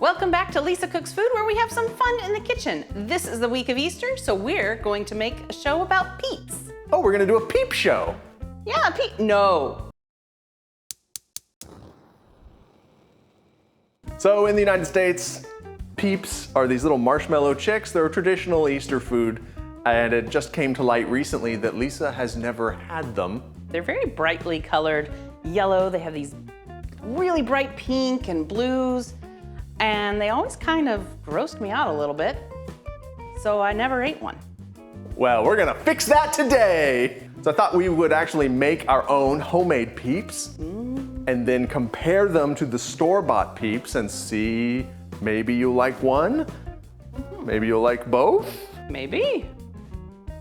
Welcome back to Lisa Cooks Food, where we have some fun in the kitchen. This is the week of Easter, so we're going to make a show about peeps. Oh, we're gonna do a peep show. Yeah, no. So in the United States, peeps are these little marshmallow chicks. They're a traditional Easter food, and it just came to light recently that Lisa has never had them. They're very brightly colored yellow. They have these really bright pink and blues, and they always kind of grossed me out a little bit, so I never ate one. Well, we're gonna fix that today. So I thought we would actually make our own homemade peeps and then compare them to the store-bought peeps and see maybe you like one, maybe you'll like both, Maybe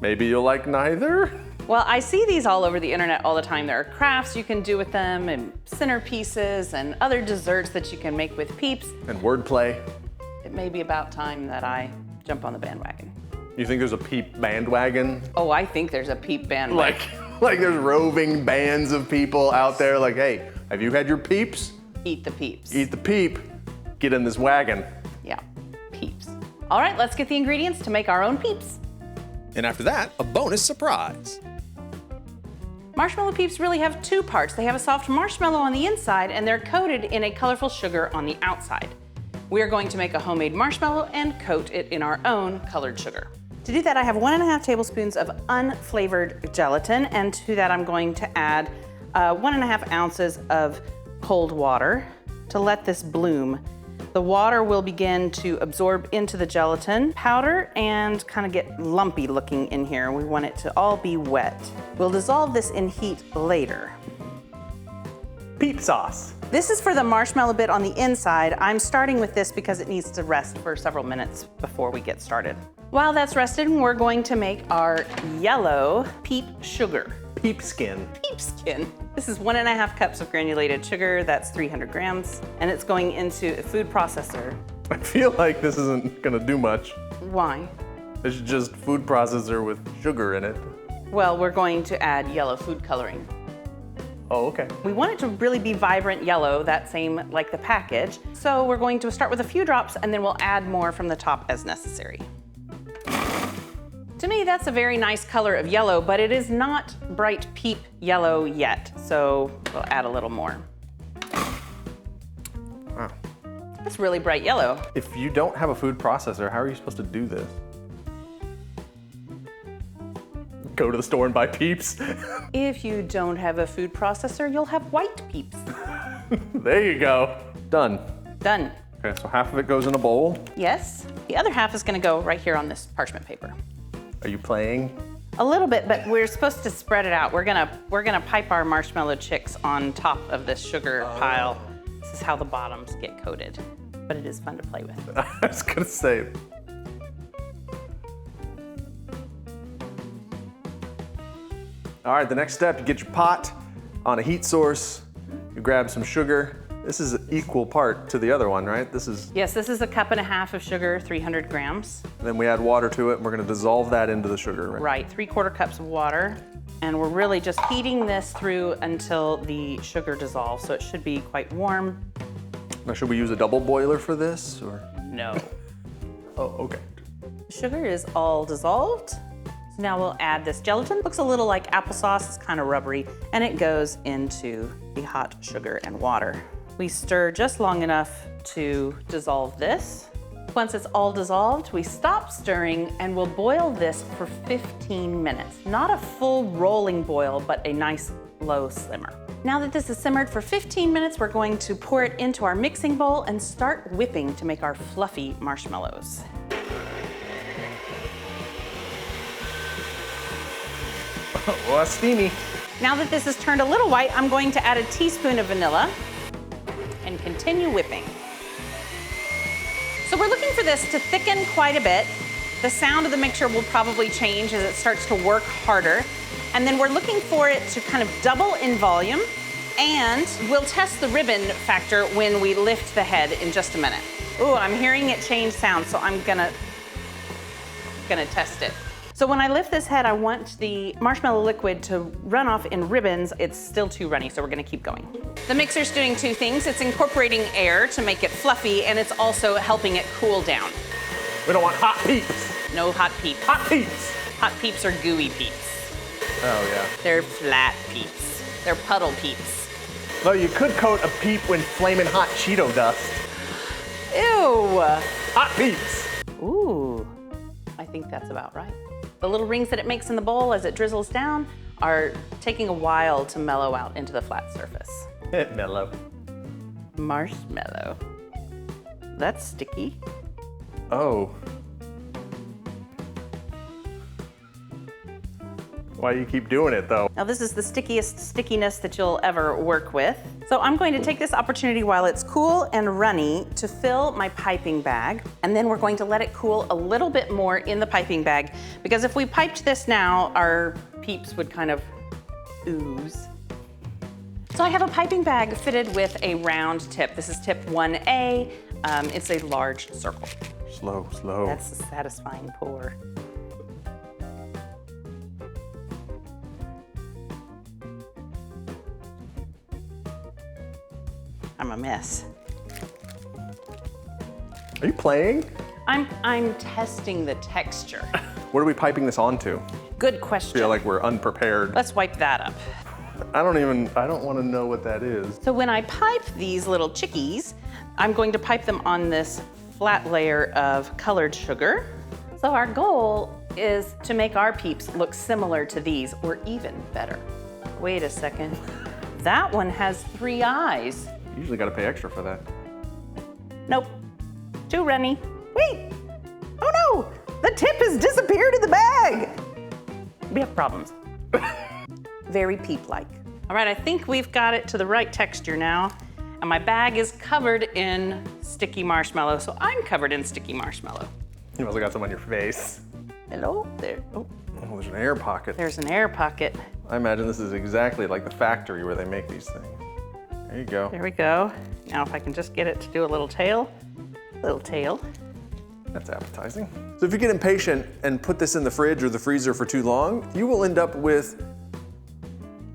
you'll like neither. Well, I see these all over the internet all the time. There are crafts you can do with them and centerpieces and other desserts that you can make with peeps. And wordplay. It may be about time that I jump on the bandwagon. You think there's a peep bandwagon? Oh, I think there's a peep bandwagon. Like there's roving bands of people out there like, hey, have you had your peeps? Eat the peeps. Eat the peep, get in this wagon. Yeah, peeps. All right, let's get the ingredients to make our own peeps. And after that, a bonus surprise. Marshmallow peeps really have two parts. They have a soft marshmallow on the inside, and they're coated in a colorful sugar on the outside. We are going to make a homemade marshmallow and coat it in our own colored sugar. To do that, I have 1.5 tablespoons of unflavored gelatin, and to that I'm going to add 1.5 ounces of cold water to let this bloom. The water will begin to absorb into the gelatin powder and kind of get lumpy looking in here. We want it to all be wet. We'll dissolve this in heat later. Peep sauce. This is for the marshmallow bit on the inside. I'm starting with this because it needs to rest for several minutes before we get started. While that's rested, we're going to make our yellow peep sugar. Peep skin. Peep skin. This is 1.5 cups of granulated sugar, that's 300 grams, and it's going into a food processor. I feel like this isn't gonna do much. Why? It's just food processor with sugar in it. Well, we're going to add yellow food coloring. Oh, okay. We want it to really be vibrant yellow, that same like the package. So we're going to start with a few drops and then we'll add more from the top as necessary. To me, that's a very nice color of yellow, but it is not bright peep yellow yet. So we'll add a little more. Wow. That's really bright yellow. If you don't have a food processor, how are you supposed to do this? Go to the store and buy peeps? If you don't have a food processor, you'll have white peeps. There you go. Done. Done. Okay, so half of it goes in a bowl. Yes. The other half is gonna go right here on this parchment paper. Are you playing? A little bit, but we're supposed to spread it out. We're gonna pipe our marshmallow chicks on top of this sugar pile. This is how the bottoms get coated, but it is fun to play with. I was gonna say. All right, the next step, you get your pot on a heat source, you grab some sugar. This is an equal part to the other one, right? Yes, this is 1.5 cups of sugar, 300 grams. Then we add water to it, and we're gonna dissolve that into the sugar, right? Right, 3/4 cups of water. And we're really just heating this through until the sugar dissolves, so it should be quite warm. Now, should we use a double boiler for this, or? No. Oh, okay. Sugar is all dissolved. So now we'll add this gelatin. Looks a little like applesauce, it's kind of rubbery, and it goes into the hot sugar and water. We stir just long enough to dissolve this. Once it's all dissolved, we stop stirring and we'll boil this for 15 minutes. Not a full rolling boil, but a nice low simmer. Now that this is simmered for 15 minutes, we're going to pour it into our mixing bowl and start whipping to make our fluffy marshmallows. Well, that's steamy. Now that this is turned a little white, I'm going to add a teaspoon of vanilla and continue whipping. So we're looking for this to thicken quite a bit. The sound of the mixture will probably change as it starts to work harder. And then we're looking for it to kind of double in volume, and we'll test the ribbon factor when we lift the head in just a minute. Ooh, I'm hearing it change sound, so I'm gonna test it. So when I lift this head, I want the marshmallow liquid to run off in ribbons. It's still too runny, so we're gonna keep going. The mixer's doing two things. It's incorporating air to make it fluffy, and it's also helping it cool down. We don't want hot peeps. No hot peeps. Hot peeps. Hot peeps are gooey peeps. Oh, yeah. They're flat peeps. They're puddle peeps. Well, you could coat a peep in flaming hot Cheeto dust. Ew. Hot peeps. Ooh, I think that's about right. The little rings that it makes in the bowl as it drizzles down are taking a while to mellow out into the flat surface. Mellow. Marshmallow. That's sticky. Oh. Why do you keep doing it, though? Now this is the stickiest stickiness that you'll ever work with. So I'm going to take this opportunity while it's cool and runny to fill my piping bag, and then we're going to let it cool a little bit more in the piping bag, because if we piped this now, our peeps would kind of ooze. So I have a piping bag fitted with a round tip. This is tip 1A. It's a large circle. Slow, slow. That's a satisfying pour. I'm a mess. Are you playing? I'm testing the texture. What are we piping this onto? Good question. I feel like we're unprepared. Let's wipe that up. I don't want to know what that is. So when I pipe these little chickies, I'm going to pipe them on this flat layer of colored sugar. So our goal is to make our peeps look similar to these, or even better. Wait a second. That one has 3 eyes. You usually gotta pay extra for that. Nope, too runny. Wait, oh no, the tip has disappeared in the bag. We have problems. Very peep-like. All right, I think we've got it to the right texture now, and my bag is covered in sticky marshmallow, so I'm covered in sticky marshmallow. You also got some on your face. Hello there. Oh, Oh, there's an air pocket. there's an air pocket. I imagine this is exactly like the factory where they make these things. There you go. There we go. Now if I can just get it to do a little tail. Little tail. That's appetizing. So if you get impatient and put this in the fridge or the freezer for too long, you will end up with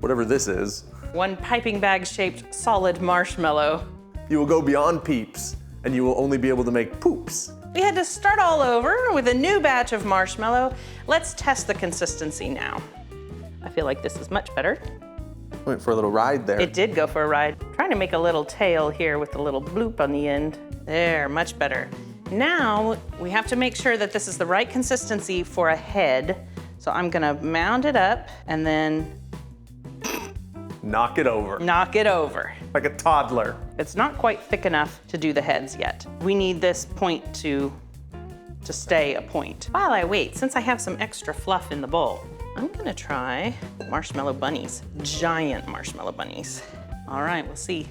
whatever this is. One piping bag shaped solid marshmallow. You will go beyond peeps and you will only be able to make poops. We had to start all over with a new batch of marshmallow. Let's test the consistency now. I feel like this is much better. Went for a little ride there. It did go for a ride. Trying to make a little tail here with a little bloop on the end. There, much better. Now, we have to make sure that this is the right consistency for a head. So I'm gonna mound it up and then Knock it over. knock it over. Like a toddler. It's not quite thick enough to do the heads yet. We need this point to stay a point. While I wait, since I have some extra fluff in the bowl, I'm gonna try marshmallow bunnies, giant marshmallow bunnies. All right, we'll see.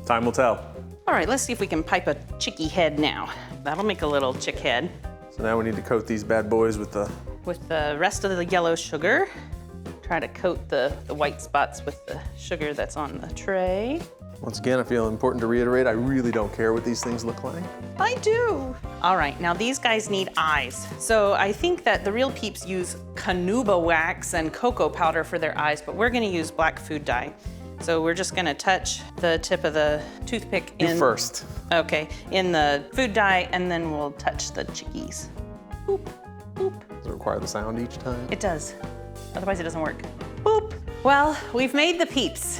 Time will tell. All right, let's see if we can pipe a chicky head now. That'll make a little chick head. So now we need to coat these bad boys with the... With the rest of the yellow sugar, try to coat the white spots with the sugar that's on the tray. Once again, I feel important to reiterate, I really don't care what these things look like. I do. All right, now these guys need eyes. So I think that the real peeps use canuba wax and cocoa powder for their eyes, but we're gonna use black food dye. So we're just gonna touch the tip of the toothpick in. You first. Okay, in the food dye, and then we'll touch the chickies. Boop, boop. Does it require the sound each time? It does. Otherwise it doesn't work. Boop. Well, we've made the peeps.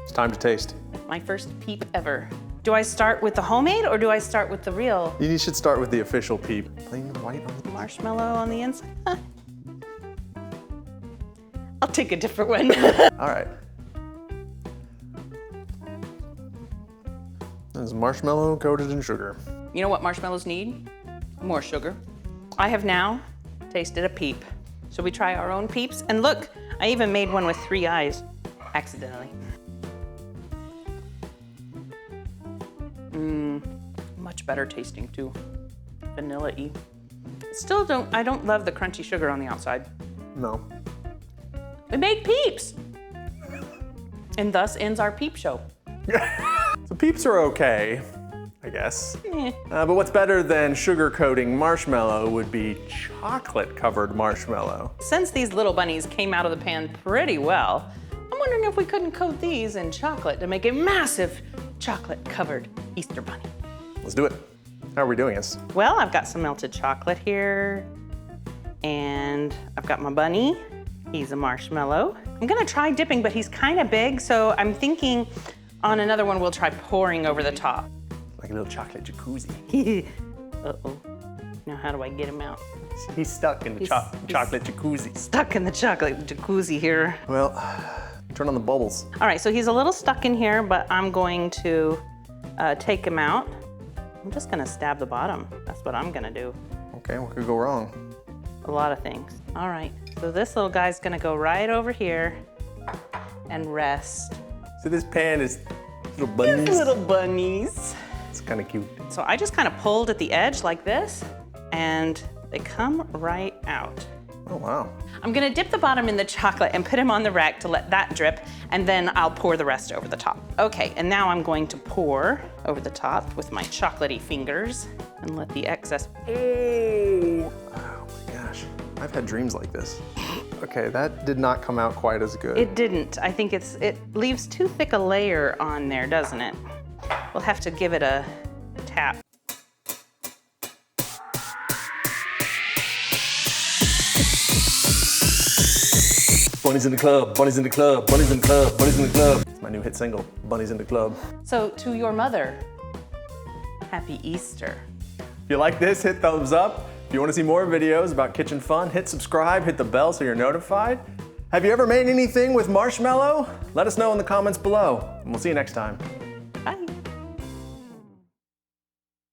It's time to taste. My first peep ever. Do I start with the homemade or do I start with the real? You should start with the official peep. Plain white on the... Marshmallow on the inside? I'll take a different one. All right. This is marshmallow coated in sugar. You know what marshmallows need? More sugar. I have now tasted a peep. Should we try our own peeps? And look, I even made one with 3 eyes, accidentally. Much better tasting too. Vanilla-y. I don't love the crunchy sugar on the outside. No. We made peeps! And thus ends our peep show. So peeps are okay. I guess. Eh. But what's better than sugar coating marshmallow would be chocolate covered marshmallow. Since these little bunnies came out of the pan pretty well, I'm wondering if we couldn't coat these in chocolate to make a massive chocolate covered Easter bunny. Let's do it. How are we doing this? Well, I've got some melted chocolate here, and I've got my bunny. He's a marshmallow. I'm gonna try dipping, but he's kind of big, so I'm thinking on another one we'll try pouring over the top. Like a little chocolate jacuzzi. Uh-oh. Now how do I get him out? He's stuck in the chocolate jacuzzi. Stuck in the chocolate jacuzzi here. Well, turn on the bubbles. All right, so he's a little stuck in here, but I'm going to take him out. I'm just gonna stab the bottom. That's what I'm gonna do. Okay, what could go wrong? A lot of things. All right, so this little guy's gonna go right over here and rest. So this pan is little bunnies. Little bunnies. It's kind of cute. So I just kind of pulled at the edge like this, and they come right out. Oh, wow. I'm gonna dip the bottom in the chocolate and put him on the rack to let that drip, and then I'll pour the rest over the top. Okay, and now I'm going to pour over the top with my chocolatey fingers and let the excess. Oh my gosh, I've had dreams like this. Okay, that did not come out quite as good. It didn't. I think it leaves too thick a layer on there, doesn't it? We'll have to give it a tap. Bunnies in the club, bunnies in the club, bunnies in the club, bunnies in the club. It's my new hit single, Bunnies in the Club. So to your mother, happy Easter. If you like this, hit thumbs up. If you want to see more videos about kitchen fun, hit subscribe, hit the bell so you're notified. Have you ever made anything with marshmallow? Let us know in the comments below, and we'll see you next time.